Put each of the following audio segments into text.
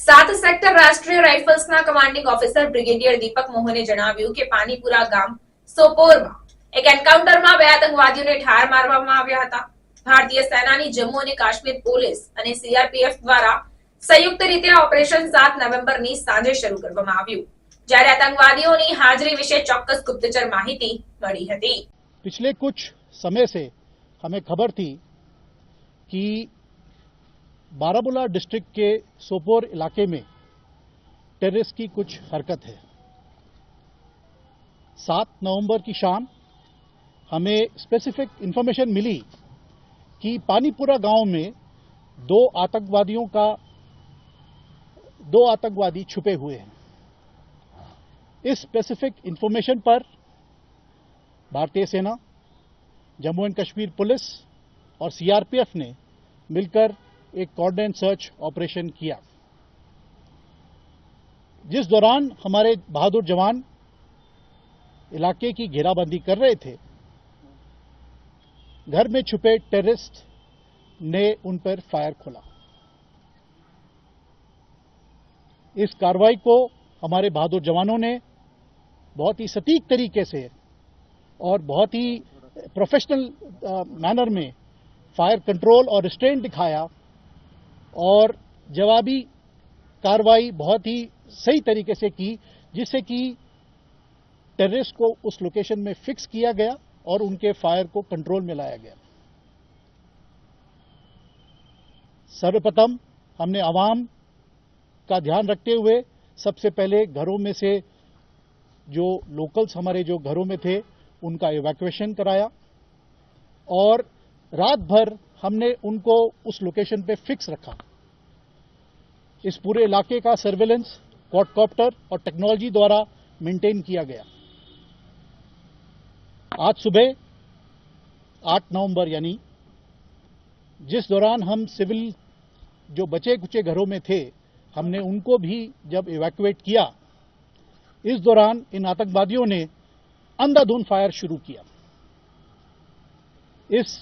7 sector રાષ્ટ્રીય રાઇફલ્સના commanding officer brigadier દીપક મોહને જણાવ્યું કે પાનીપુરા ગામ સોપોરમાં એક એન્કાઉન્ટરમાં 2 આતંકવાદીઓને ઠાર મારવામાં આવ્યા હતા। ભારતીય સેનાની જમ્મુ અને કાશ્મીર પોલીસ અને સીઆરપીએફ દ્વારા સંયુક્ત રીતે ઓપરેશન 7 નવેમ્બરની સાંજે શરૂ કરવામાં આવ્યું, જ્યારે આતંકવાદીઓની હાજરી વિશે ચોક્કસ ગુપ્તચર માહિતી મળી હતી। पिछले कुछ समय से हमें खबर थी कि बारामूला डिस्ट्रिक्ट के सोपोर इलाके में टेररिस्ट की कुछ हरकत है। 7 नवंबर की शाम हमें स्पेसिफिक इंफॉर्मेशन मिली कि पानीपुरा गांव में 2 आतंकवादी छुपे हुए हैं। इस स्पेसिफिक इंफॉर्मेशन पर भारतीय सेना, जम्मू एंड कश्मीर पुलिस और सीआरपीएफ ने मिलकर एक कोऑर्डिनेट सर्च ऑपरेशन किया, जिस दौरान हमारे बहादुर जवान इलाके की घेराबंदी कर रहे थे। घर में छुपे टेररिस्ट ने उन पर फायर खोला। इस कार्रवाई को हमारे बहादुर जवानों ने बहुत ही सटीक तरीके से और बहुत ही प्रोफेशनल मैनर में फायर कंट्रोल और रिस्ट्रेंट दिखाया और जवाबी कार्रवाई बहुत ही सही तरीके से की, जिससे कि टेररिस्ट को उस लोकेशन में फिक्स किया गया और उनके फायर को कंट्रोल में लाया गया। सर्वप्रथम हमने आवाम का ध्यान रखते हुए सबसे पहले घरों में से जो लोकल्स हमारे जो घरों में थे उनका इवैक्यूएशन कराया और रात भर हमने उनको उस लोकेशन पे फिक्स रखा। इस पूरे इलाके का सर्वेलेंस क्वाडकॉप्टर और टेक्नोलॉजी द्वारा मेंटेन किया गया। आज सुबह 8 नवंबर यानी जिस दौरान हम सिविल जो बचे कुचे घरों में थे हमने उनको भी जब इवैक्यूएट किया, इस दौरान इन आतंकवादियों ने अंधाधुंध फायर शुरू किया। इस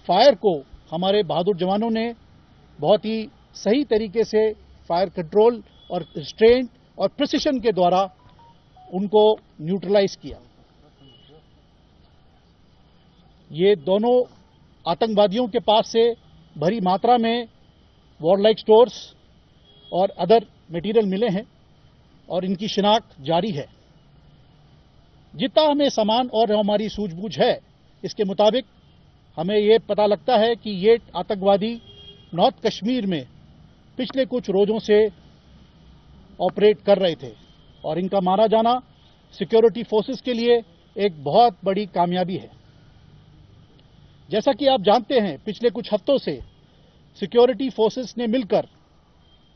फायर को हमारे बहादुर जवानों ने बहुत ही सही तरीके से फायर कंट्रोल और रिस्ट्रेंट और प्रिसिशन के द्वारा उनको न्यूट्रलाइज किया। ये दोनों आतंकवादियों के पास से भरी मात्रा में वॉरलाइक स्टोर्स और अदर मटेरियल मिले हैं और इनकी शिनाख्त जारी है। जितना हमें सामान और हमारी सूझबूझ है इसके मुताबिक हमें ये पता लगता है कि ये आतंकवादी नॉर्थ कश्मीर में पिछले कुछ रोजों से ऑपरेट कर रहे थे और इनका मारा जाना सिक्योरिटी फोर्सेस के लिए एक बहुत बड़ी कामयाबी है। जैसा कि आप जानते हैं, पिछले कुछ हफ्तों से सिक्योरिटी फोर्सेस ने मिलकर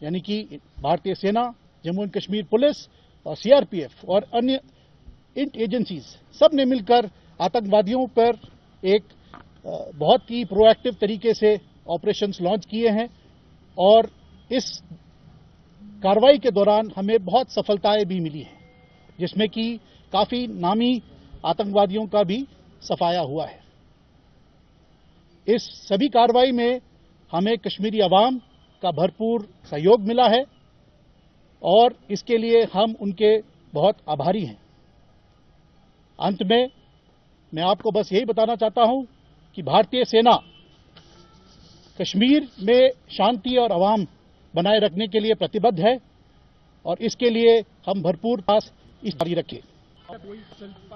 यानी कि भारतीय सेना, जम्मू एंड कश्मीर पुलिस और सीआरपीएफ और अन्य एजेंसीज सब ने मिलकर आतंकवादियों पर एक बहुत ही प्रोएक्टिव तरीके से ऑपरेशंस लॉन्च किए हैं और इस कार्रवाई के दौरान हमें बहुत सफलताएं भी मिली हैं, जिसमें कि काफी नामी आतंकवादियों का भी सफाया हुआ है। इस सभी कार्रवाई में हमें कश्मीरी अवाम का भरपूर सहयोग मिला है और इसके लिए हम उनके बहुत आभारी हैं। अंत में मैं आपको बस यही बताना चाहता हूं कि भारतीय सेना कश्मीर में शांति और अवाम बनाए रखने के लिए प्रतिबद्ध है और इसके लिए हम भरपूर प्रयास जारी रखें।